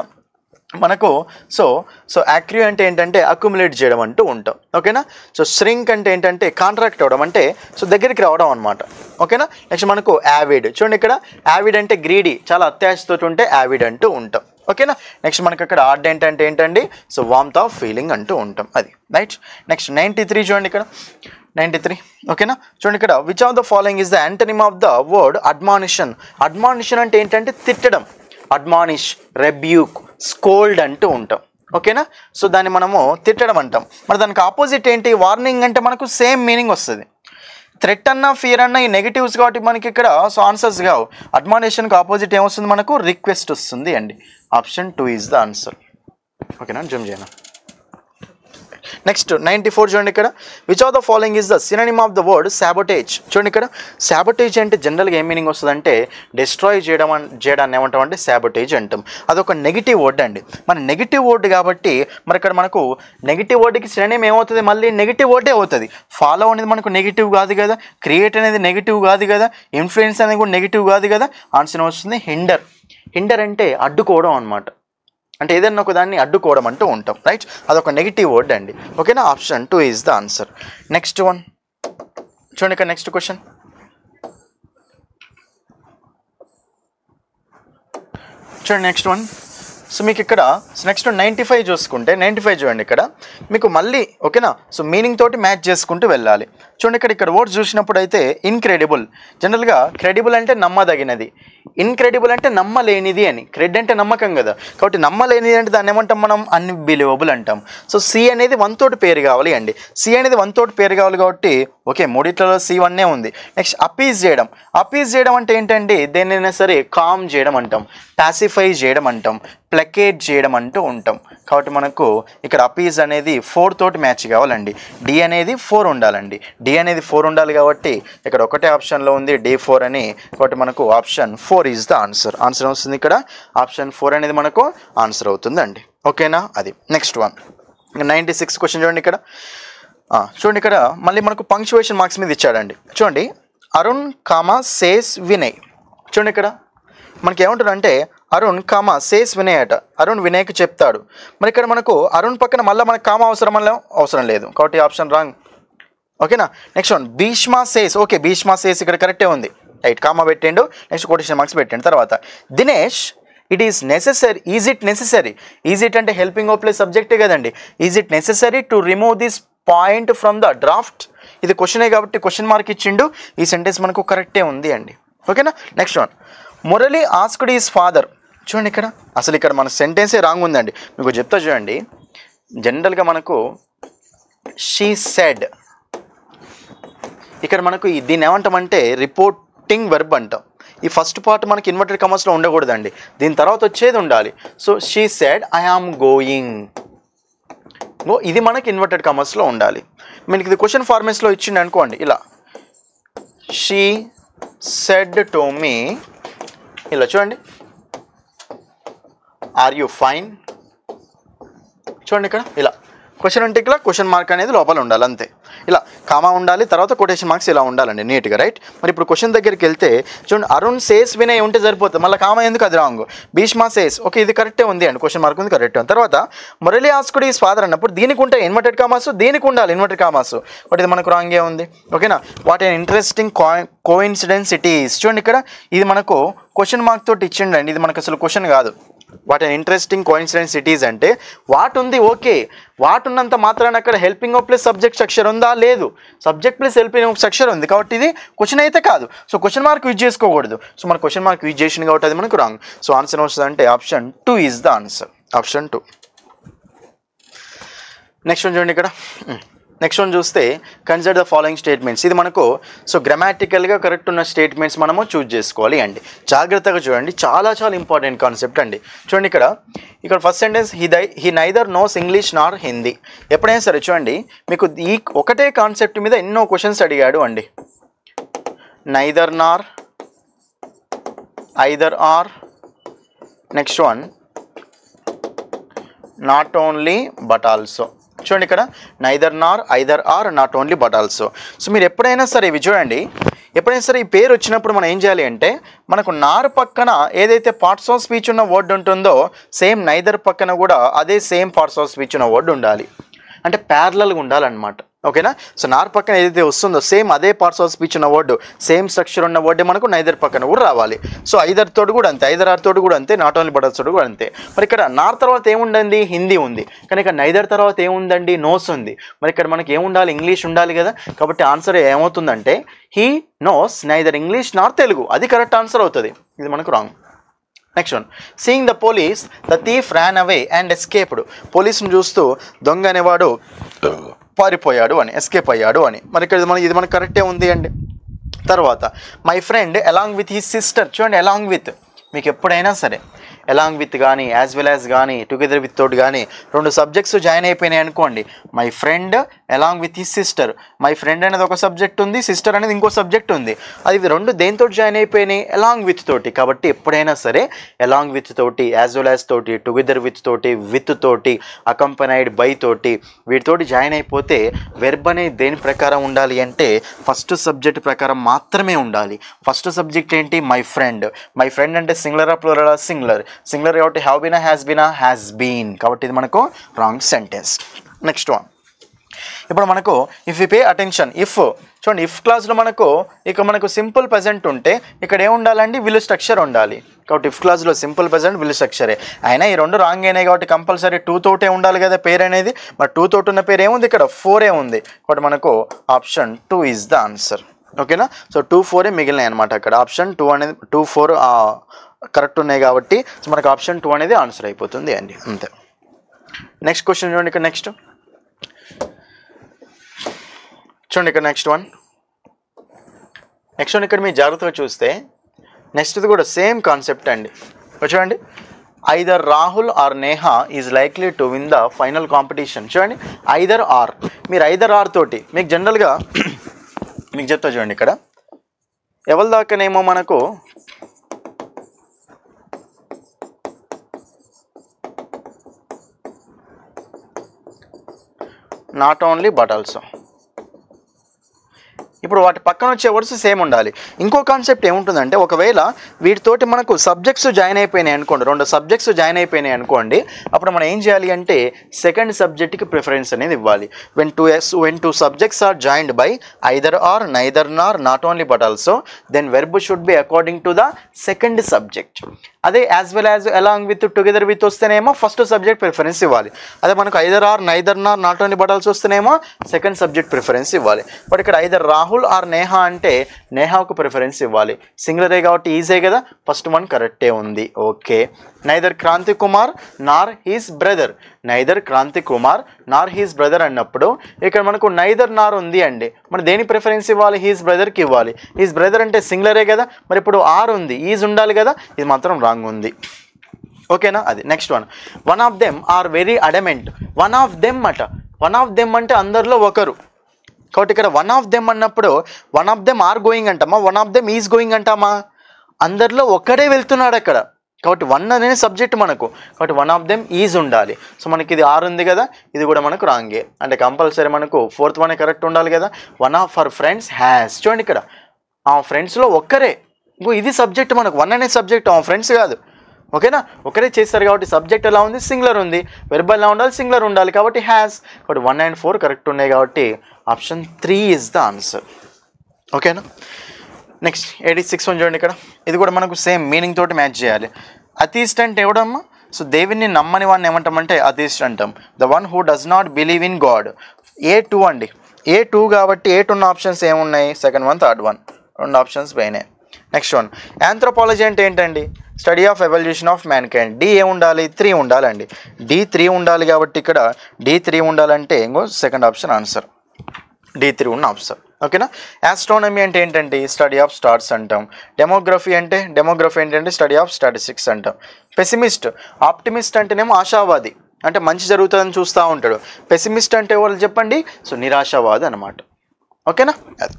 మనకు సో యాక్రియూ అంటే ఏంటంటే అక్యుములేట్ చేయడం అంటూ ఉంటాం. ఓకేనా. సో ష్రింక్ అంటే ఏంటంటే కాంట్రాక్ట్ అవ్వడం, అంటే సో దగ్గరికి రావడం అనమాట. ఓకేనా. నెక్స్ట్ మనకు యావిడ్. చూడండి ఇక్కడ యావిడ్ అంటే గ్రీడీ, చాలా అత్యాశతో ఉంటే యావిడ్ అంటూ ఉంటాం. ఓకేనా. నెక్స్ట్ మనకి అక్కడ ఆర్డెంట్ అంటే ఏంటండి, సో వార్మ్త్ ఆఫ్ ఫీలింగ్ అంటూ ఉంటాం, అది. రైట్. నెక్స్ట్ 93 చూడండి ఇక్కడ 93. ఓకేనా. చూడండి ఇక్కడ which of the following is the antonym of the word అడ్మానిషన్. అడ్మానిషన్ అంటే ఏంటంటే తిట్టడం, అడ్మానిష్, రెబ్యూక్, స్కోల్డ్ అంటూ ఉంటాం. ఓకేనా. సో దాన్ని మనము తిట్టడం అంటాం. మరి దానికి ఆపోజిట్ ఏంటి, వార్నింగ్ అంటే మనకు సేమ్ మీనింగ్ వస్తుంది. థ్రెట్ అన్న ఫియర్ అన్న ఈ నెగిటివ్స్ కాబట్టి మనకి ఇక్కడ సో ఆన్సర్స్ కావు. అడ్మానిషన్కి ఆపోజిట్ ఏమొస్తుంది, మనకు రిక్వెస్ట్ వస్తుంది అండి. Option 2 is the answer. ఓకేనా. జంప్ చేయను. నెక్స్ట్ 94 చూడండి ఇక్కడ which of the following is the synonym of the word sabotage. చూడండి ఇక్కడ సాబోటేజ్ అంటే జనరల్గా ఏం మీనింగ్ వస్తుంది అంటే డిస్ట్రాయ్ చేయడాన్ని ఏమంటాం అంటే సాబోటేజ్ అంటాం. అదొక నెగిటివ్ వర్డ్ అండి. మన నెగిటివ్ వర్డ్ కాబట్టి మరి ఇక్కడ మనకు నెగిటివ్ వర్డ్కి సినోనిమ్ ఏమవుతుంది, మళ్ళీ నెగిటివ్ వర్డే అవుతుంది. ఫాలో అనేది మనకు నెగిటివ్ కాదు కదా, క్రియేట్ అనేది నెగిటివ్ కాదు కదా, ఇన్ఫ్లుయెన్స్ అనేది కూడా నెగిటివ్ కాదు కదా. ఆన్సర్ వస్తుంది హిండర్. హిండర్ అంటే అడ్డుకోవడం అనమాట, అంటే ఏదైనా ఒక దాన్ని అడ్డుకోవడం అంటూ ఉంటాం. రైట్. అదొక నెగిటివ్ వర్డ్ అండి. ఓకేనా. Option 2 is the answer. Next one చూడండి ఇక్కడ నెక్స్ట్ క్వశ్చన్. చూడండి నెక్స్ట్ వన్. సో మీకు ఇక్కడ నెక్స్ట్ 95 చూసుకుంటే 95 చూడండి ఇక్కడ మీకు మళ్ళీ ఓకేనా. సో మీనింగ్ తోటి మ్యాచ్ చేసుకుంటూ వెళ్ళాలి. చూడండి ఇక్కడ వర్డ్స్ చూసినప్పుడు అయితే ఇన్క్రెడిబుల్, జనరల్గా క్రెడిబుల్ అంటే నమ్మదగినది, ఇన్క్రెడిబుల్ అంటే నమ్మలేనిది అని. క్రెడ్ అంటే నమ్మకం కదా, కాబట్టి నమ్మలేనిది అంటే దాన్ని ఏమంటాం మనం, అన్బిలీవబుల్ అంటాం. సో సి అనేది 1 తోటి పేరు కావాలి అండి. సి అనేది 1 తోటి పేరు కావాలి కాబట్టి ఓకే, మూడిట్లలో C1 ఉంది. నెక్స్ట్ అపీజ్ చేయడం. అపీజ్ చేయడం అంటే ఏంటంటే దేన్నైనా సరే కామ్ చేయడం అంటాం, పాసిఫై చేయడం అంటాం, ప్లకేట్ చేయడం అంటూ ఉంటాం. కాబట్టి మనకు ఇక్కడ అపీజ్ అనేది 4 తోటి మ్యాచ్ కావాలండి. డి అనేది 4 ఉండాలండి. డి అనేది 4 ఉండాలి కాబట్టి ఇక్కడ ఒకటే ఆప్షన్లో ఉంది D4 అని. కాబట్టి మనకు option 4 is the answer. Answer వస్తుంది ఇక్కడ ఆప్షన్ 4 అనేది మనకు ఆన్సర్ అవుతుందండి. ఓకేనా, అది నెక్స్ట్ వన్. 96 క్వశ్చన్ చూడండి ఇక్కడ. చూడండి ఇక్కడ మళ్ళీ మనకు పంక్చువేషన్ మార్క్స్ మీద ఇచ్చాడండి. చూడండి అరుణ్ సేస్ వినయ్. చూడండి ఇక్కడ మనకి ఏమంటారంటే అరుణ్ సేస్ వినయ్ అట. అరుణ్ వినయ్కి చెప్తాడు. మరి ఇక్కడ మనకు అరుణ్ పక్కన మళ్ళీ మనకు అవసరం లేదు కాబట్టి ఆప్షన్ రాంగ్. ఓకేనా, next one Bhishma says. Okay, Bhishma says ఇక్కడ కరెక్టే ఉంది, రైట్. కామా పెట్టిండు, నెక్స్ట్ కొటేషన్ మార్క్స్ పెట్టండి. తర్వాత Dinesh it is necessary. Is it necessary? Is it అంటే హెల్పింగ్ ఆఫ్ ప్లస్ సబ్జెక్టే కదండి. Is it necessary to remove this point from the draft? ఇది క్వశ్చనే కాబట్టి క్వశ్చన్ మార్క్ ఇచ్చిండు. ఈ సెంటెన్స్ మనకు కరెక్టే ఉంది అండి. ఓకేనా, next one Murali asked is father. చూడండి ఇక్కడ అసలు ఇక్కడ మన సెంటెన్సే రాంగ్ ఉందండి. మీకు చెప్తా చూడండి. జనరల్గా మనకు షీ సెడ్, ఇక్కడ మనకు దీన్ని ఏమంటామంటే రిపోర్టింగ్ వెర్బ్ అంటాం. ఈ ఫస్ట్ పార్ట్ మనకి ఇన్వర్టెడ్ కమర్స్లో ఉండకూడదండి, దీని తర్వాత వచ్చేది ఉండాలి. So she said I am going, ఇది మనకి ఇన్వర్టెడ్ కమర్స్లో ఉండాలి. మనకి ఇది క్వశ్చన్ ఫార్మేట్స్లో ఇచ్చింది అనుకోండి ఇలా, షీ సెడ్ టు మీ, ఇలా చూడండి ఆర్ యూ ఫైన్. చూడండి ఇక్కడ ఇలా క్వశ్చన్ అంటే ఇక్కడ క్వశ్చన్ మార్క్ అనేది లోపల ఉండాలి అంతే. ఇలా కామా ఉండాలి, తర్వాత కొటేషన్ మార్క్స్ ఇలా ఉండాలండి నీట్గా, రైట్. మరి ఇప్పుడు క్వశ్చన్ దగ్గరికి వెళ్తే చూడండి అరుణ్ సేస్ వినయ్ ఉంటే సరిపోతుంది, మళ్ళీ కామా ఎందుకు, అది రాంగ్. భీష్మా సేస్, ఓకే ఇది కరెక్టే ఉంది అండి, క్వశ్చన్ మార్క్ ఉంది కరెక్ట్. తర్వాత మురళి ఆస్క్డ్ ఈజ్ ఫాదర్ అన్నప్పుడు దీనికి ఉంటాయి ఇన్వర్టెడ్ కామాస్, దీనికి ఉండాలి ఇన్వర్టెడ్ కామాస్, బట్ ఇది మనకు రాంగే ఉంది. ఓకేనా, what N interesting coincidence it is. చూడండి ఇక్కడ ఇది మనకు క్వశ్చన్ మార్క్ తోటి ఇచ్చిండండి, ఇది మనకు అసలు క్వశ్చన్ కాదు. What an interesting coincidence it is అంటే వాట్ ఉంది, ఓకే వాట్ ఉన్నంత మాత్రాన అక్కడ helping of plus subject structure ఉందా, లేదు. Subject plus helping of structure ఉంది కాబట్టి ఇది క్వశ్చన్ అయితే కాదు. సో క్వశ్చన్ మార్క్ యూజ్ చేసుకోకూడదు. సో మన క్వశ్చన్ మార్క్ యూజ్ చేసింది కాబట్టి అది మనకు రాంగ్. సో ఆన్సర్ వస్తుంది అంటే option 2 is the answer, option 2. Next one చూడండి ఇక్కడ. నెక్స్ట్ వన్ చూస్తే కన్సిడర్ ద ఫాలోయింగ్ స్టేట్మెంట్స్. ఇది మనకు సో గ్రామాటికల్గా కరెక్ట్ ఉన్న స్టేట్మెంట్స్ మనము చూజ్ చేసుకోవాలి అండి. జాగ్రత్తగా చూడండి, చాలా చాలా ఇంపార్టెంట్ కాన్సెప్ట్ అండి. చూడండి ఇక్కడ first sentence he neither knows English nor Hindi. ఎప్పుడైనా సరే చూడండి మీకు ఈ ఒకటే కాన్సెప్ట్ మీద ఎన్నో క్వశ్చన్స్ అడిగాడు అండి. Neither Nar, either are, next one not only but also. చూడండి ఇక్కడ neither Nar, either are, not only but also. So మీరు ఎప్పుడైనా సరే ఇవి చూడండి, ఎప్పుడైనా సరే ఈ పేరు వచ్చినప్పుడు మనం ఏం చేయాలి అంటే మనకు నార్ పక్కన ఏదైతే పార్ట్స్ ఆఫ్ స్పీచ్ ఉన్న వర్డ్ ఉంటుందో సేమ్ నైదర్ పక్కన కూడా అదే సేమ్ పార్ట్స్ ఆఫ్ స్పీచ్ ఉన్న వర్డ్ ఉండాలి, అంటే ప్యారలల్గా ఉండాలన్నమాట. ఓకేనా, సో నార్ పక్కన ఏదైతే వస్తుందో సేమ్ అదే పార్ట్స్ ఆఫ్ స్పీచ్ ఉన్న వర్డ్, సేమ్ స్ట్రక్చర్ ఉన్న వర్డ్ మనకు నైదర్ పక్కన కూడా రావాలి. సో ఐదర్ తోడు కూడా అంతే, ఐదర్ ఆర్ తోడు కూడా అంతే, నాట్ ఓన్లీ బట్ తోడు కూడా అంతే. మరి ఇక్కడ నార్ తర్వాత ఏముండండి, హిందీ ఉంది, కానీ ఇక్కడ నైదర్ తర్వాత ఏముందండి, నోస్ ఉంది. మరి ఇక్కడ మనకి ఏముండాలి, ఇంగ్లీష్ ఉండాలి కదా. కాబట్టి ఆన్సర్ ఏమవుతుందంటే హీ నోస్ నైదర్ ఇంగ్లీష్ నార్ తెలుగు, అది కరెక్ట్ ఆన్సర్ అవుతుంది. ఇది మనకు wrong. Next one seeing the police the thief ran away and escaped. పోలీసును చూస్తూ దొంగ అనేవాడు పారిపోయాడు అని, ఎస్కేప్ అయ్యాడు అని. మరి ఇక్కడ ఇది మనకు కరెక్టే ఉంది అండి. తర్వాత my friend along with his sister. చూడండి అలాంగ్ విత్, మీకు ఎప్పుడైనా సరే అలాంగ్ విత్ కానీ యాజ్ వెల్ యాజ్ కానీ టుగెదర్ విత్ తోటి కానీ రెండు సబ్జెక్ట్స్ జాయిన్ అయిపోయినాయి అనుకోండి. My friend along with his sister, my friend అనేది ఒక సబ్జెక్ట్ ఉంది, సిస్టర్ అనేది ఇంకో సబ్జెక్ట్ ఉంది. అది రెండు దేనితో జాయిన్ అయిపోయినాయి, అలాంగ్ విత్ తోటి. కాబట్టి ఎప్పుడైనా సరే అలాంగ్ విత్ తోటి, యాజ్ వెల్ యాజ్ తోటి, టుగెదర్ విత్ తోటి, విత్ తోటి, అకంపనైడ్ బై తోటి, వీటితోటి జాయిన్ అయిపోతే వెర్బ్ అనేది దేని ప్రకారం ఉండాలి అంటే ఫస్ట్ సబ్జెక్ట్ ప్రకారం మాత్రమే ఉండాలి. ఫస్ట్ సబ్జెక్ట్ ఏంటి, మై ఫ్రెండ్. మై ఫ్రెండ్ అంటే సింగులర్ ప్లూరల్, సింగులర్. సింగులర్ కాబట్టి have been, has been, has been. కాబట్టి ఇది మనకు రాంగ్ సెంటెన్స్. నెక్స్ట్ వన్ ఇప్పుడు మనకు if you pay attention, if చూడండి, ఇఫ్ క్లాస్లో మనకు సింపుల్ ప్రెజెంట్ ఉంటే ఇక్కడ ఏం ఉండాలండి, విల్ స్ట్రక్చర్ ఉండాలి. కాబట్టి ఇఫ్ క్లాస్లో సింపుల్ ప్రెజెంట్ విల్ స్ట్రక్చరే. అయినా ఈ రెండు రాంగ్ అయినాయి కాబట్టి కంపల్సరీ 2 తోటే ఉండాలి కదా పేరు అనేది. మరి 2 తోటి ఉన్న పేరు ఏముంది, ఇక్కడ 4 ఉంది. కాబట్టి మనకు ఆప్షన్ 2 ఈజ్ ద ఆన్సర్. ఓకేనా. సో 2, 4 మిగిలినాయి అనమాట. అక్కడ ఆప్షన్ 2 అనేది 2, 4 కరెక్ట్ ఉన్నాయి కాబట్టి సో మనకు ఆప్షన్ 2 అనేది ఆన్సర్ అయిపోతుంది అండి, అంతే. నెక్స్ట్ క్వశ్చన్ చూడండి. ఇక్కడ నెక్స్ట్ చూడండి, ఇక్కడ నెక్స్ట్ వన్ ఇక్కడ మీరు జాగ్రత్తగా చూస్తే నెక్స్ట్ది కూడా సేమ్ కాన్సెప్ట్ అండి. చూడండి, either Rahul or Neha is likely to win the final competition. చూడండి, ఐదర్ ఆర్, మీరు ఐదర్ ఆర్ తోటి మీకు జనరల్గా మీకు చెప్తా చూడండి. ఇక్కడ ఎవరి దాకానేమో మనకు నాట్ ఓన్లీ బట్ ఆల్సో, ఇప్పుడు వాటి పక్కన వచ్చే వర్డ్స్ సేమ్ ఉండాలి. ఇంకో కాన్సెప్ట్ ఏముంటుందంటే, ఒకవేళ వీటితోటి మనకు సబ్జెక్ట్స్ జాయిన్ అయిపోయినాయి అనుకోండి, 2 సబ్జెక్ట్స్ జాయిన్ అయిపోయినాయి అనుకోండి, అప్పుడు మనం ఏం చేయాలి అంటే సెకండ్ సబ్జెక్ట్కి ప్రిఫరెన్స్ అనేది ఇవ్వాలి. when two subjects are joined by either or, neither nor, not only but also, then verb should be according to the second subject. అదే as well as along with, together with వస్తేనేమో ఫస్ట్ సబ్జెక్ట్ ప్రిఫరెన్స్ ఇవ్వాలి. అదే మనకు either or, neither nor, not only but also వస్తేనేమో సెకండ్ సబ్జెక్ట్ ప్రిఫరెన్స్ ఇవ్వాలి. బట్ ఇక్కడ ఐదర్ రాహుల్ ఆర్ నేహా అంటే నేహాకు ప్రిఫరెన్స్ ఇవ్వాలి. సింగులరే కాబట్టి ఈజీ కదా, ఫస్ట్ వన్ కరెక్టే ఉంది. Okay. Neither Kranti Kumar nor his brother, neither Kranti Kumar nor his brother అన్నప్పుడు ఇక్కడ మనకు నైదర్ నార్ ఉంది అండి, మరి దేని ప్రిఫరెన్స్ ఇవ్వాలి, హీస్ బ్రదర్కి ఇవ్వాలి. హీస్ బ్రదర్ అంటే సింగులరే కదా, మరి ఇప్పుడు ఆర్ ఉంది, ఈజ్ ఉండాలి కదా, ఇది మాత్రం రాంగ్ ఉంది. ఓకేనా. అది next one of them are very adamant. One of them అట, వన్ ఆఫ్ దెమ్ అంటే అందరిలో ఒకరు. కాబట్టి ఇక్కడ వన్ ఆఫ్ దెమ్ అన్నప్పుడు one of them are going అంటామా, one of them is going అంటామా, అందరిలో ఒక్కడే వెళ్తున్నాడు అక్కడ. కాబట్టి వన్ అనేది సబ్జెక్ట్ మనకు, కాబట్టి వన్ ఆఫ్ దెమ్ ఈజ్ ఉండాలి. సో మనకి ఇది ఆర్ ఉంది కదా, ఇది కూడా మనకు రాంగే. అంటే కంపల్సరీ మనకు 4th వన్ కరెక్ట్ ఉండాలి కదా. One of her friends has, చూడండి ఇక్కడ ఆ ఫ్రెండ్స్లో ఒక్కరే, ఇది సబ్జెక్ట్ మనకు, వన్ అనే సబ్జెక్ట్, ఆ ఫ్రెండ్స్ కాదు. ఓకేనా, ఒకరే చేస్తారు కాబట్టి సబ్జెక్ట్ ఎలా ఉంది, సింగులర్ ఉంది. వెర్బ్ ఎలా ఉండాలి, సింగులర్ ఉండాలి. కాబట్టి హ్యాస్. కాబట్టి 1 and 4 కరెక్ట్ ఉన్నాయి కాబట్టి ఆప్షన్ 3 ఈజ్ ద ఆన్సర్. ఓకేనా. నెక్స్ట్ 86 చూడండి. ఇక్కడ ఇది కూడా మనకు సేమ్ మీనింగ్ తోటి మ్యాచ్ చేయాలి. అథీస్ట్ అంటే ఎవడమ్మా, సో దేవుని నమ్మని వాడిని ఏమంటామంటే అథీస్ట్ అంటాం. The one who does not believe in God. A2 అండి, A2 కాబట్టి A2 ఉన్న ఆప్షన్స్ ఏమున్నాయి, second one, third one, 2 options పోయినాయి. నెక్స్ట్ వన్ ఆంథ్రోపాలజీ అంటే ఏంటండి, study of evolution of mankind. D ఏముండాలి, 3 ఉండాలండి. D3 ఉండాలి కాబట్టి ఇక్కడ D3 ఉండాలంటే ఇంకో సెకండ్ ఆప్షన్ ఆన్సర్, D3 ఉన్న ఆప్షన్. ఓకేనా. ఆస్ట్రానమీ అంటే ఏంటంటే స్టడీ ఆఫ్ స్టార్స్ అంటాం. డెమోగ్రఫీ ఏంటంటే స్టడీ ఆఫ్ స్టాటిస్టిక్స్ అంటాం. పెసిమిస్ట్, ఆప్టిమిస్ట్ అంటేనేమో ఆశావాది, అంటే మంచి జరుగుతుందని చూస్తూ ఉంటాడు. పెసిమిస్ట్ అంటే ఎవరు చెప్పండి, సో నిరాశావాది అనమాట. ఓకేనా. అది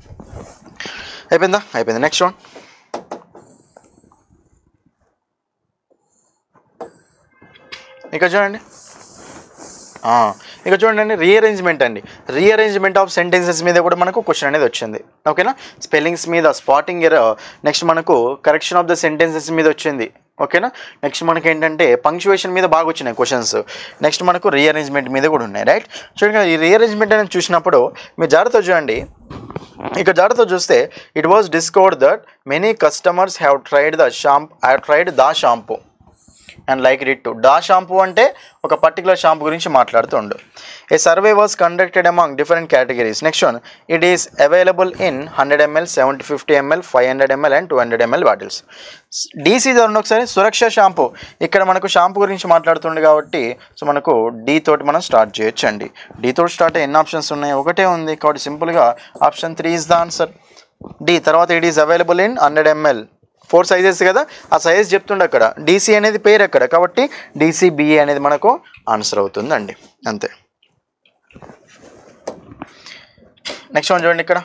అయిపోయింది. నెక్స్ట్ వన్ ఇక్కడ చూడండి. ఇక చూడండి, రీఅరేంజ్మెంట్ అండి. రీఅరేంజ్మెంట్ ఆఫ్ సెంటెన్సెస్ మీద కూడా మనకు క్వశ్చన్ అనేది వచ్చింది. ఓకేనా. స్పెల్లింగ్స్ మీద, స్పాటింగ్ ఎర్రర్, నెక్స్ట్ మనకు కరెక్షన్ ఆఫ్ ద సెంటెన్సెస్ మీద వచ్చింది. ఓకేనా. నెక్స్ట్ మనకి ఏంటంటే పంక్చువేషన్ మీద బాగా వచ్చినాయి క్వశ్చన్స్. నెక్స్ట్ మనకు రీఅరేంజ్మెంట్ మీద కూడా ఉన్నాయి. రైట్. చూడండి, ఈ రీఅరేంజ్మెంట్ అనేది చూసినప్పుడు మీరు జాగ్రత్త చూడండి. ఇక్కడ జాగ్రత్త చూస్తే it was discovered that many customers have tried the shampoo and like it too. The shampoo అంటే ఒక పర్టికులర్ షాంపూ గురించి మాట్లాడుతుండు. A survey was conducted among different categories. Next one, it is available in 100 ml, 750 ml, 500 ml and 200 ml bottles. డీసీ చూడండి ఒకసారి, సురక్ష షాంపూ. ఇక్కడ మనకు షాంపూ గురించి మాట్లాడుతుండే కాబట్టి సో మనకు డి తోటి మనం స్టార్ట్ చేయొచ్చు అండి. డి తోటి స్టార్ట్ ఎన్ని ఆప్షన్స్ ఉన్నాయి, ఒకటే ఉంది కాబట్టి సింపుల్గా option 3 is the answer, D. తర్వాత it is available in 100 ml, 4 sizes కదా, ఆ సైజ్ చెప్తుండే అక్కడ. డీసీ అనేది పేరు అక్కడ కాబట్టి డీసీబీఏ అనేది మనకు ఆన్సర్ అవుతుందండి, అంతే. నెక్స్ట్ వన్ చూడండి. ఇక్కడ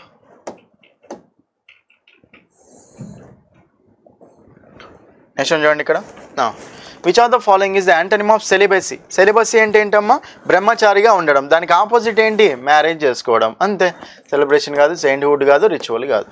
which of the following is the antonym of celibacy. Celibacy అంటే ఏంటమ్మా, బ్రహ్మచారిగా ఉండడం. దానికి ఆపోజిట్ ఏంటి, మ్యారేజ్ చేసుకోవడం, అంతే. సెలబ్రేషన్ కాదు, సెయింట్హుడ్ కాదు, రిచువల్ కాదు.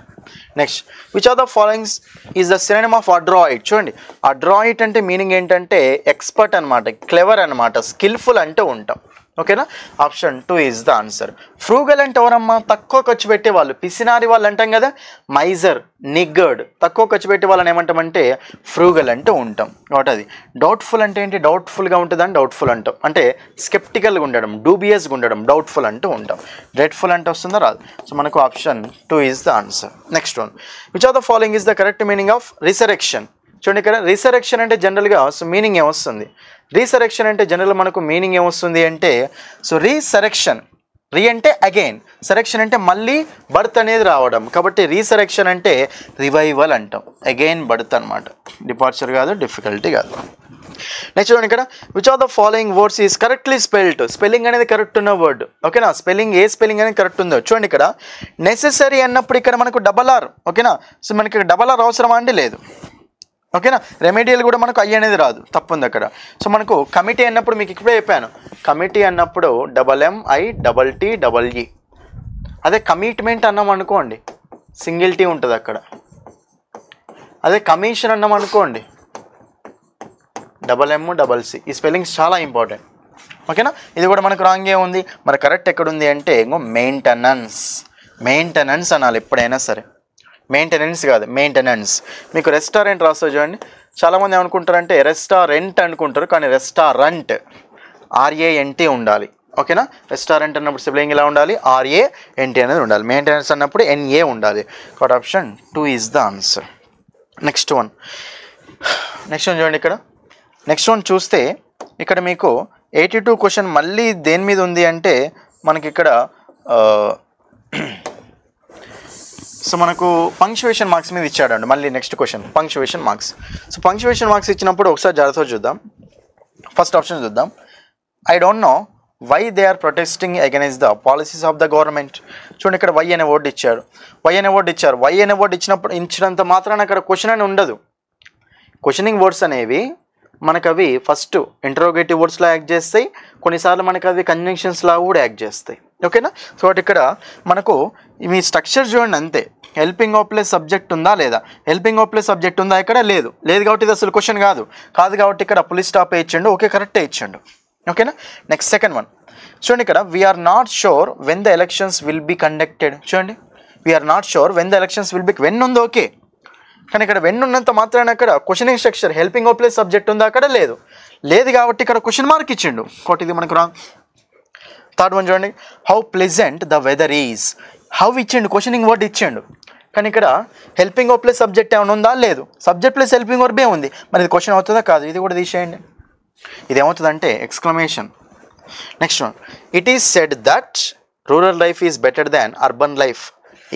Next, which of the followings is the synonym of adroit. చూడండి, అడ్రాయిట్ అంటే మీనింగ్ ఏంటంటే ఎక్స్పర్ట్ అనమాట, క్లెవర్ అనమాట, స్కిల్ఫుల్ అంటే ఉంటాం. ఓకేనా, option 2 is the answer. Frugal అంటే ఎవరమ్మా? తక్కువ ఖర్చు పెట్టే వాళ్ళు, పిసినారి వాళ్ళు అంటాం కదా, మైజర్, నిగ్గర్డ్, తక్కువ ఖర్చు పెట్టే వాళ్ళని ఏమంటామంటే ఫ్రూగల్ అంటూ ఉంటాం. కాబట్టి అది. డౌట్ఫుల్ అంటే ఏంటి? డౌట్ఫుల్గా ఉంటుందని డౌట్ఫుల్ అంటాం, అంటే స్కెప్టికల్గా ఉండడం, డూబియస్గా ఉండడం, డౌట్ఫుల్ అంటూ ఉంటాం. డ్రెడ్ఫుల్ అంటే వస్తుందా? రాదు. సో మనకు option 2 is the answer. Next one, which are the following is the correct meaning of resurrection? చూడండి ఇక్కడ రిసరెక్షన్ అంటే జనరల్గా సో మీనింగ్ ఏమొస్తుంది? రీసరెక్షన్ అంటే జనరల్ మనకు మీనింగ్ ఏమొస్తుంది అంటే, సో రీసరెక్షన్, రీ అంటే అగైన్, సెరెక్షన్ అంటే మళ్ళీ బర్త్ అనేది రావడం, కాబట్టి రీసరెక్షన్ అంటే రివైవల్ అంటాం, అగైన్ బర్త్ అనమాట, డిపార్చర్ కాదు, డిఫికల్టీ కాదు. నెక్స్ట్ చూడండి ఇక్కడ, which are the following words is correctly spelled? Spelling అనేది కరెక్ట్ ఉన్న వర్డ్, ఓకేనా, స్పెల్లింగ్ ఏ స్పెల్లింగ్ అనేది కరెక్ట్ ఉందో చూడండి ఇక్కడ. నెసెసరీ అన్నప్పుడు ఇక్కడ మనకు డబల్ ఆర్, ఓకేనా, సో మనకి డబల్ ఆర్ అవసరమా అంటే లేదు, ఓకేనా. రెమెడియల్ కూడా మనకు ఐ అనేది రాదు, తప్పు ఉంది అక్కడ. సో మనకు కమిటీ అన్నప్పుడు మీకు ఇప్పుడే చెప్పాను, కమిటీ అన్నప్పుడు MITTE. అదే కమిట్మెంట్ అన్నాం అనుకోండి సింగిల్ టీ ఉంటుంది అక్కడ. అదే కమిషన్ అన్నాం అనుకోండి MMC. ఈ స్పెల్లింగ్స్ చాలా ఇంపార్టెంట్, ఓకేనా. ఇది కూడా మనకు రాంగ్ ఏముంది, మరి కరెక్ట్ ఎక్కడుంది అంటే ఇంకో మెయింటెనెన్స్ అనాలి ఎప్పుడైనా సరే, మెయింటెనెన్స్ కాదు, మెయింటెనెన్స్. మీకు రెస్టారెంట్ రాస్తుంది చూడండి, చాలామంది ఏమనుకుంటారంటే రెస్టారెంట్ అనుకుంటారు, కానీ రెస్టారెంట్ RANT ఉండాలి, ఓకేనా. రెస్టారెంట్ అన్నప్పుడు స్పెల్లింగ్ ఇలా ఉండాలి, RANT అనేది ఉండాలి. మెయింటెనెన్స్ అన్నప్పుడు NA ఉండాలి. కాబట్టి option 2 is the answer. Next one చూడండి ఇక్కడ. నెక్స్ట్ వన్ చూస్తే ఇక్కడ మీకు 82 క్వశ్చన్ మళ్ళీ దేని మీద ఉంది అంటే మనకి ఇక్కడ సో మనకు పంక్చువేషన్ మార్క్స్ మీద ఇచ్చాడండి. మళ్ళీ next question punctuation marks. So punctuation marks ఇచ్చినప్పుడు ఒకసారి జాగ్రత్తగా చూద్దాం. ఫస్ట్ ఆప్షన్ చూద్దాం. I don't know why they are protesting against the policies of the government. చూడండి ఇక్కడ వై అనే వర్డ్ ఇచ్చారు. వై అనే వర్డ్ ఇచ్చినంత మాత్రాన అక్కడ క్వశ్చన్ అని ఉండదు. క్వశ్చనింగ్ వర్డ్స్ అనేవి మనకు అవి ఫస్ట్ ఇంటరోగేటివ్ వర్డ్స్లో యాక్ట్ చేస్తాయి, కొన్నిసార్లు మనకు అవి కంజంక్షన్స్లా కూడా యాక్ట్ చేస్తాయి, ఓకేనా. సో ఇక్కడ మనకు మీ స్ట్రక్చర్ చూడండి అంతే. హెల్పింగ్ ఆఫ్ ప్లస్ సబ్జెక్ట్ ఉందా లేదా? హెల్పింగ్ ఆఫ్ ప్లస్ సబ్జెక్ట్ ఉందా? ఇక్కడ లేదు కాబట్టి ఇది అసలు క్వశ్చన్ కాదు కాబట్టి ఇక్కడ పులి స్టాప్ ఇచ్చిండు, ఓకే కరెక్టే ఇచ్చిండు, ఓకేనా. నెక్స్ట్ సెకండ్ వన్ చూడండి ఇక్కడ, we are not sure when the elections will be conducted. చూడండి we are not sure when the elections will be, when ఉంది ఓకే, కానీ ఇక్కడ వెన్ ఉన్నంత మాత్రాన అక్కడ questioning structure helping of plus subject ఉందా? అక్కడ లేదు కాబట్టి ఇక్కడ క్వశ్చన్ మార్క్ ఇచ్చిండు, కాబట్టి ఇది మనకు రాంగ్. థర్డ్ వన్ చూడండి, how pleasant the weather is. How ఇచ్చిండు, క్వశ్చనింగ్ వర్డ్ ఇచ్చిండు, కానీ ఇక్కడ హెల్పింగ్ ఆఫ్ ప్లస్ సబ్జెక్ట్ ఏమైనా ఉందా? లేదు. సబ్జెక్ట్ ప్లస్ హెల్పింగ్ వర్బే ఉంది, మరి ఇది క్వశ్చన్ అవుతుందా? కాదు. ఇది కూడా తీసేయండి. ఇది ఏమవుతుందంటే exclamation. Next one, it is said that rural life is better than urban life.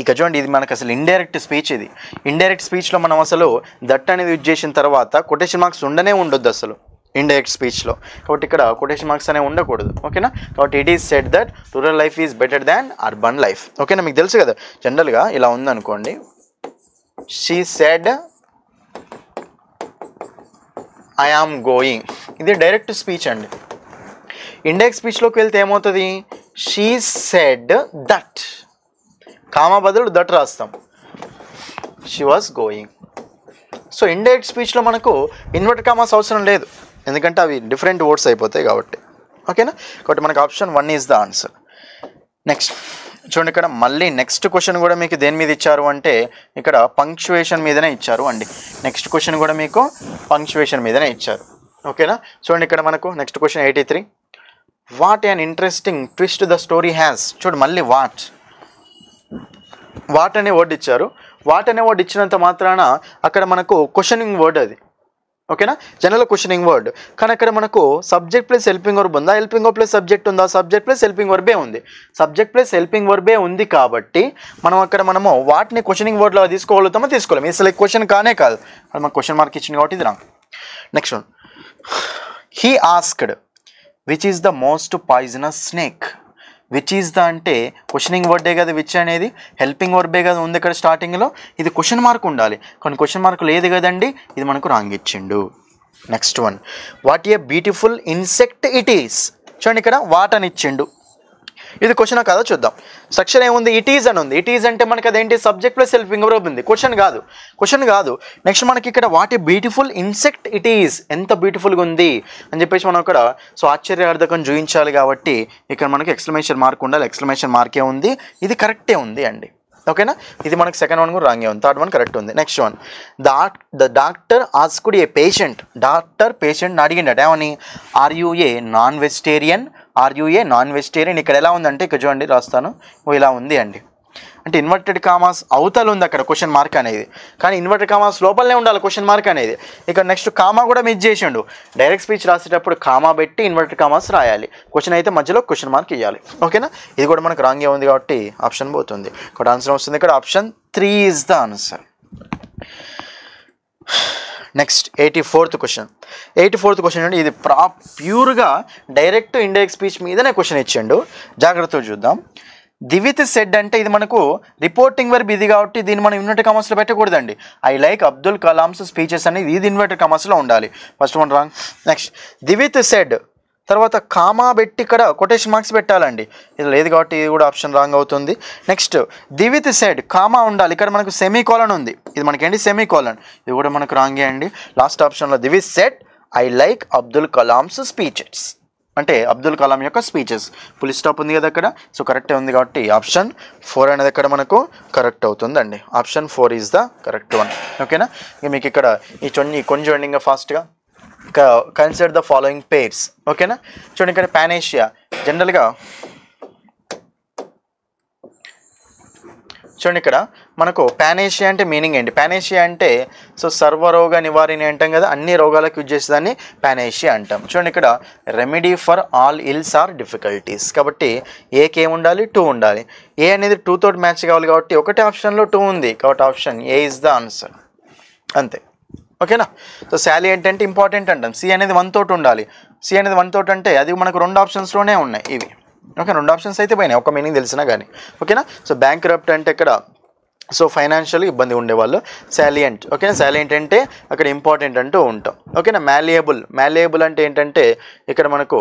ఇక చూడండి ఇది మనకు అసలు ఇండైరెక్ట్ స్పీచ్. ఇది ఇండైరెక్ట్ స్పీచ్లో మనం అసలు దట్ అనేది యూజ్ చేసిన తర్వాత కొటేషన్ మార్క్స్ ఉండొద్దు అసలు ఇండైరెక్ట్ స్పీచ్లో, కాబట్టి ఇక్కడ కొటేషన్ మార్క్స్ అనేవి ఉండకూడదు, ఓకేనా. కాబట్టి it is said that rural life is better than urban life, ఓకేనా. మీకు తెలుసు కదా జనరల్గా ఇలా ఉందనుకోండి, she said I am going, ఇది డైరెక్ట్ స్పీచ్ అండి. ఇండైరెక్ట్ స్పీచ్లోకి వెళ్తే ఏమవుతుంది, షీ సెడ్ దట్, కామా బదులు దట్ రాస్తాం, she was going. So indirect స్పీచ్లో మనకు ఇన్వర్టెడ్ కామాస్ అవసరం లేదు, ఎందుకంటే అవి డిఫరెంట్ వర్డ్స్ అయిపోతాయి కాబట్టి, ఓకేనా. కాబట్టి మనకు option 1 is the answer. Next చూడండి ఇక్కడ మళ్ళీ నెక్స్ట్ క్వశ్చన్ కూడా మీకు దేని మీద ఇచ్చారు అంటే ఇక్కడ పంక్చువేషన్ మీదనే ఇచ్చారు అండి. నెక్స్ట్ క్వశ్చన్ కూడా మీకు పంక్చువేషన్ మీదనే ఇచ్చారు, ఓకేనా. చూడండి ఇక్కడ మనకు next question 83, what an interesting twist the story has. చూడు మళ్ళీ వాట్ అనే వర్డ్ ఇచ్చారు. వాట్ అనే వర్డ్ ఇచ్చినంత మాత్రాన అక్కడ మనకు క్వశ్చనింగ్ వర్డ్ అది, ఓకేనా, జనరల్ క్వశ్చనింగ్ వర్డ్. కానీ అక్కడ మనకు సబ్జెక్ట్ ప్లస్ హెల్పింగ్ వర్బ్ ఉందా, హెల్పింగ్ ప్లస్ సబ్జెక్ట్ ఉందా, సబ్జెక్ట్ ప్లస్ హెల్పింగ్ వర్బే ఉంది. సబ్జెక్ట్ ప్లస్ హెల్పింగ్ వర్బే ఉంది కాబట్టి మనము వాటిని క్వశ్చనింగ్ వర్డ్లో తీసుకోలేము. అసలు క్వశ్చన్ కానే కాదు, అది మనకు క్వశ్చన్ మార్క్ ఇచ్చింది కాబట్టి ఇది wrong. Next one, he asked which is the most poisonous snake. Which is the అంటే క్వశ్చనింగ్ వర్డే కదా, విచ్ అనేది హెల్పింగ్ వర్బే కదా ఉంది ఇక్కడ స్టార్టింగ్లో, ఇది క్వశ్చన్ మార్క్ ఉండాలి, కొన్ని క్వశ్చన్ మార్క్ లేదు కదండి, ఇది మనకు రాంగ్ ఇచ్చిండు. Next one, what a beautiful insect it is. చూడండి ఇక్కడ వాట్ అని ఇచ్చిండు, ఇది క్వశ్చన్ కాదో చూద్దాం. స్ట్రక్చర్ ఏముంది, ఇట్ ఈజ్ అని ఉంది. ఇట్ ఈజ్ అంటే మనకి అదేంటి, సబ్జెక్ట్ ప్లస్ సెల్ఫింగ్ వర్బ్ ఉంది. క్వశ్చన్ కాదు. నెక్స్ట్ మనకి ఇక్కడ what a beautiful insect it is, ఎంత బ్యూటిఫుల్గా ఉంది అని చెప్పేసి మనం ఇక్కడ సో ఆశ్చర్యార్థకం చూపించాలి కాబట్టి ఇక్కడ మనకి ఎక్స్క్లమేషన్ మార్క్ ఉండాలి. ఎక్స్క్లమేషన్ మార్కే ఉంది, ఇది కరెక్టే ఉంది అండి. ఓకేనా, ఇది మనకి సెకండ్ వన్ కూడా రాంగే ఉంది, థర్డ్ వన్ కరెక్ట్ ఉంది. Next one, the doctor asked a patient, doctor పేషెంట్ని అడిగిండట ఏమని, are you a non vegetarian, are you a non vegetarian. ఇక్కడ ఎలా ఉందంటే ఇక్కడ చూడండి రాస్తాను, ఇలా ఉంది అండి. అంటే ఇన్వర్టెడ్ కామాస్ అవతల ఉంది అక్కడ క్వశ్చన్ మార్క్ అనేది, కానీ ఇన్వర్టెడ్ కామాస్ లోపలనే ఉండాలి క్వశ్చన్ మార్క్ అనేది. ఇక్కడ నెక్స్ట్ కామా కూడా మిస్ చేసిండు, డైరెక్ట్ స్పీచ్ రాసేటప్పుడు కామా పెట్టి ఇన్వర్టెడ్ కామాస్ రాయాలి, క్వశ్చన్ అయితే మధ్యలో క్వశ్చన్ మార్క్ ఇవ్వాలి. ఓకేనా, ఇది కూడా మనకు రాంగే ఉంది కాబట్టి ఆప్షన్ పోతుంది. ఇక్కడ ఆన్సర్ వస్తుంది, ఇక్కడ option 3 is the answer. Next 84th question. 84th question అంటే ఇది ప్యూర్గా డైరెక్ట్ ఇండైరెక్ట్ స్పీచ్ మీదనే క్వశ్చన్ ఇచ్చిండు, జాగ్రత్తగా చూద్దాం. దివిత్ సెడ్ అంటే ఇది మనకు రిపోర్టింగ్ వర్బ్ ఇది కాబట్టి దీన్ని మనం ఇన్వర్టెడ్ కామర్స్లో పెట్టకూడదండి. I like Abdul Kalam's speeches అనేది ఇది ఇన్వర్టెడ్ కామర్స్లో ఉండాలి. First one wrong. Next Divit said తర్వాత కామా పెట్టి ఇక్కడ కొటేషన్ మార్క్స్ పెట్టాలండి, ఇది లేదు కాబట్టి ఇది కూడా ఆప్షన్ రాంగ్ అవుతుంది. నెక్స్ట్ దివిత్ సెడ్ కామా ఉండాలి, ఇక్కడ మనకు సెమీ కాలన్ ఉంది, ఇది మనకేంటి సెమీ కాలన్, ఇది కూడా మనకు రాంగే అండి. లాస్ట్ ఆప్షన్లో Divith said I like Abdul Kalam's speeches అంటే అబ్దుల్ కలాం యొక్క స్పీచెస్, ఫుల్ స్టాప్ ఉంది కదా అక్కడ, సో కరెక్టే ఉంది కాబట్టి ఆప్షన్ 4 అనేది అక్కడ మనకు కరెక్ట్ అవుతుందండి. Option 4 is the correct one. ఓకేనా, ఇక మీకు ఇక్కడ కొన్ని చూడండి ఇంకా ఫాస్ట్గా. Consider the following pairs. ఓకేనా, చూడండి ఇక్కడ పానేషియా జనరల్గా చూడండి ఇక్కడ మనకు పానేషియా అంటే మీనింగ్ ఏంటి, పానేషియా అంటే సో సర్వరోగ నివారిణి అంటాం కదా, అన్ని రోగాలకు యూజ్ చేసేదాన్ని పానేషియా అంటాం. చూడండి ఇక్కడ remedy for all ills or difficulties, కాబట్టి ఏకి ఏముండాలి, 2 ఉండాలి. ఏ అనేది 2 తోటి మ్యాచ్ కావాలి కాబట్టి ఒకటే ఆప్షన్లో 2 ఉంది కాబట్టి option A is the answer, అంతే. ఓకేనా, సో శాలీ ఏంటంటే ఇంపార్టెంట్ అంటాం. సి అనేది 1 తోటి ఉండాలి, సి అనేది 1 తోటి అంటే అది మనకు 2 ఆప్షన్స్లోనే ఉన్నాయి ఇవి. ఓకే, 2 ఆప్షన్స్ అయితే పోయినాయి, ఒక మీనింగ్ తెలిసినా కానీ. ఓకేనా, సో బ్యాంక్ రప్ట్ అంటే ఇక్కడ సో ఫైనాన్షియల్ ఇబ్బంది ఉండేవాళ్ళు. సాలియంట్, ఓకేనా, సాలియంట్ అంటే అక్కడ ఇంపార్టెంట్ అంటూ ఉంటాం. ఓకేనా, మ్యాలియబుల్ అంటే ఏంటంటే ఇక్కడ మనకు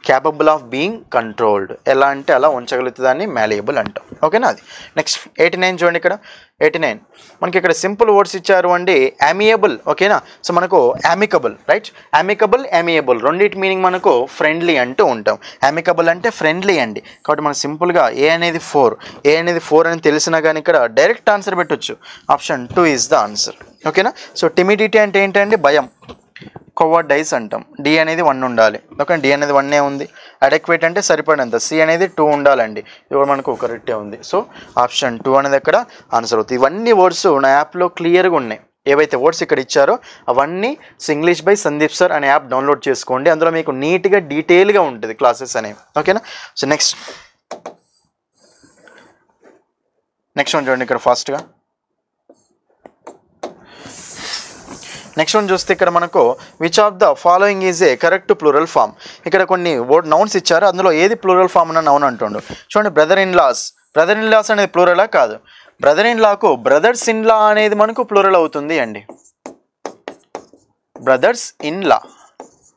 క్యాపబుల్ ఆఫ్ బీయింగ్ కంట్రోల్డ్, ఎలా అంటే అలా ఉంచగలుగుతుందాన్ని మ్యాలియబుల్ అంటాం. ఓకేనా, అది. నెక్స్ట్ 89 చూడండి, ఇక్కడ 89 మనకి ఇక్కడ సింపుల్ వర్డ్స్ ఇచ్చారు అండి. అమియబుల్, ఓకేనా, సో మనకు అమికబుల్, రైట్, అమియబుల్ రెండింటి మీనింగ్ మనకు ఫ్రెండ్లీ అంటూ ఉంటాం. అమికబుల్ అంటే ఫ్రెండ్లీ అండి, కాబట్టి మనం సింపుల్గా ఏ అనేది 4 అని తెలిసినా కానీ ఇక్కడ డైరెక్ట్ ఆన్సర్ పెట్టొచ్చు, ఆప్షన్ 2 ఈజ్ ద ఆన్సర్. ఓకేనా, సో టిమిడిటీ అంటే ఏంటంటే భయం, కోవర్డైజ్ అంటాం. డి అనేది 1 ఉండాలి. ఓకే, డి అనేది 1 ఉంది. అడెక్వేట్ అంటే సరిపడంత, సి అనేది 2 ఉండాలండి, ఇది కూడా మనకు కరెక్టే ఉంది. సో ఆప్షన్ 2 అనేది అక్కడ ఆన్సర్ అవుతుంది. ఇవన్నీ వర్డ్స్ నా యాప్లో క్లియర్గా ఉన్నాయి, ఏవైతే వర్డ్స్ ఇక్కడ ఇచ్చారో అవన్నీ ఇంగ్లీష్ బై సందీప్ సార్ అనే యాప్ డౌన్లోడ్ చేసుకోండి, అందులో మీకు నీట్గా డీటెయిల్గా ఉంటుంది క్లాసెస్ అనేవి. ఓకేనా, సో నెక్స్ట్ వన్ చూడండి ఇక్కడ ఫాస్ట్గా. నెక్స్ట్ వన్ చూస్తే ఇక్కడ మనకు which of the following is a correct plural form. ఇక్కడ కొన్ని నౌన్స్ ఇచ్చారు, అందులో ఏది ప్లూరల్ ఫామ్ అన్న నౌన్ అంటుండు. చూడండి, బ్రదర్ ఇన్ లాస్ అనేది ప్లూరలా కాదు, బ్రదర్ ఇన్ లాకు బ్రదర్స్ ఇన్ లా అనేది మనకు ప్లూరల్ అవుతుంది అండి. బ్రదర్స్ ఇన్ లా,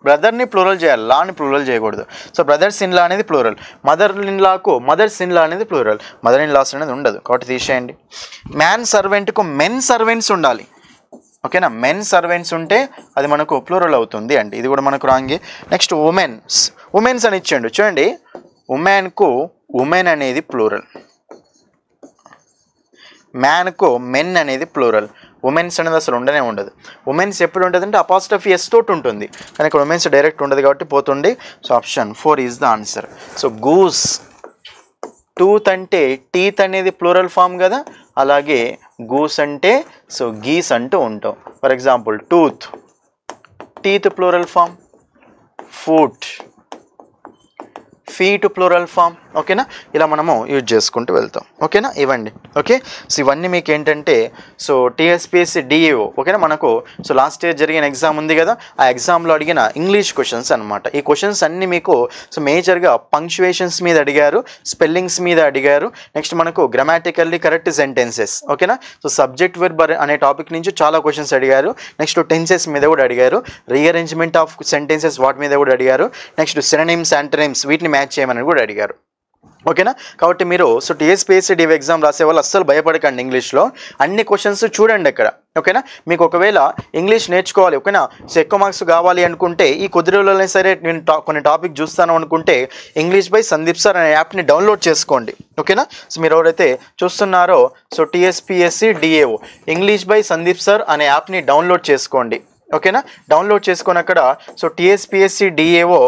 బ్రదర్ని ప్లూరల్ చేయాలి, లాని ప్లూరల్ చేయకూడదు. సో బ్రదర్స్ ఇన్ లా అనేది ప్లూరల్, మదర్ ఇన్ లాకు మదర్స్ ఇన్ లా అనేది ప్లూరల్, మదర్ ఇన్ లాస్ అనేది ఉండదు కాబట్టి తీసేయండి. మ్యాన్ సర్వెంట్కు మెన్ సర్వెంట్స్ ఉండాలి. ఓకేనా, మెన్ సర్వెంట్స్ ఉంటే అది మనకు ప్లూరల్ అవుతుంది అండి, ఇది కూడా మనకు రాంగే. నెక్స్ట్ ఉమెన్స్ అని ఇచ్చాడు. చూడండి, ఉమెన్కు ఉమెన్ అనేది ప్లూరల్, మ్యాన్కు మెన్ అనేది ప్లూరల్, ఉమెన్స్ అనేది అసలు ఉండనే ఉండదు. ఉమెన్స్ ఎప్పుడు ఉంటుంది అంటే అపాస్ట్రఫీ ఎస్ తోటి ఉంటుంది, కానీ ఇక్కడ ఉమెన్స్ డైరెక్ట్ ఉండదు కాబట్టి పోతుంది. So option 4 is the answer. So goose, tooth అంటే టీత్ అనేది ప్లూరల్ ఫామ్ కదా, అలాగే గూస్ అంటే సో గీస్ అంటూ ఉంటాం. For example teeth plural form, foot, feet plural form. ఓకేనా, ఇలా మనము యూజ్ చేసుకుంటూ వెళ్తాం. ఓకేనా, ఇవ్వండి. ఓకే, సో ఇవన్నీ మీకు ఏంటంటే సో టీఎస్పీఎస్సీ డిఏఓ, ఓకేనా, మనకు సో లాస్ట్ ఇయర్ జరిగిన ఎగ్జామ్ ఉంది కదా, ఆ ఎగ్జామ్లో అడిగిన ఇంగ్లీష్ క్వశ్చన్స్ అనమాట. ఈ క్వశ్చన్స్ అన్నీ మీకు సో మేజర్గా పంక్చువేషన్స్ మీద అడిగారు, స్పెల్లింగ్స్ మీద అడిగారు, నెక్స్ట్ మనకు గ్రామాటికల్లీ కరెక్ట్ సెంటెన్సెస్. ఓకేనా, సో సబ్జెక్ట్ వెర్బ్ అనే టాపిక్ నుంచి చాలా క్వశ్చన్స్ అడిగారు. నెక్స్ట్ టెన్సెస్ మీద కూడా అడిగారు, రీఅరేంజ్మెంట్ ఆఫ్ సెంటెన్సెస్ వాటి మీద కూడా అడిగారు, నెక్స్ట్ సినోనిమ్స్, యాంటోనిమ్స్ వీటిని మ్యాచ్ చేయమని కూడా అడిగారు. ఓకేనా. కాబట్టి మీరు సో టీఎస్పీఎస్సీ డివ్ ఎగ్జామ్ రాసే వాళ్ళు అస్సలు భయపడకండి. ఇంగ్లీష్లో అన్ని క్వశ్చన్స్ చూడండి అక్కడ. ఓకేనా. మీకు ఒకవేళ ఇంగ్లీష్ నేర్చుకోవాలి, ఓకేనా, సో ఎక్కువ మార్క్స్ కావాలి అనుకుంటే ఈ కొద్ది రోజులైనా సరే నేను కొన్ని టాపిక్ చూస్తాను అనుకుంటే ఇంగ్లీష్ బై సందీప్ సార్ అనే యాప్ని డౌన్లోడ్ చేసుకోండి. ఓకేనా. సో మీరు ఎవరైతే చూస్తున్నారో so TSPSC DAO English by Sandeep sir అనే యాప్ని డౌన్లోడ్ చేసుకోండి. ఓకేనా. డౌన్లోడ్ చేసుకొని అక్కడ so TSPSC DAO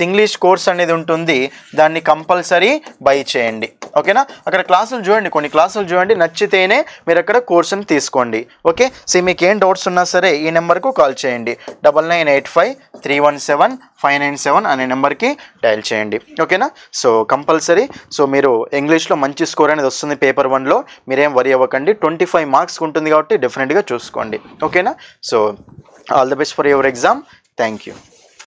English course అనేది ఉంటుంది, దాన్ని కంపల్సరీ బై చేయండి. ఓకేనా. అక్కడ క్లాసులు చూడండి, కొన్ని క్లాసులు చూడండి, నచ్చితేనే మీరు అక్కడ కోర్సుని తీసుకోండి. ఓకే. సో మీకు ఏం డౌట్స్ ఉన్నా సరే ఈ నెంబర్కు కాల్ చేయండి, 9985317597 అనే నెంబర్కి డయల్ చేయండి. ఓకేనా. సో కంపల్సరీ సో మీరు ఇంగ్లీష్లో మంచి స్కోర్ అనేది వస్తుంది పేపర్ 1లో, మీరేం వరి అవ్వకండి. 25 మార్క్స్ ఉంటుంది కాబట్టి డెఫినెట్గా చూసుకోండి. ఓకేనా. So all the best for your exam. Thank you.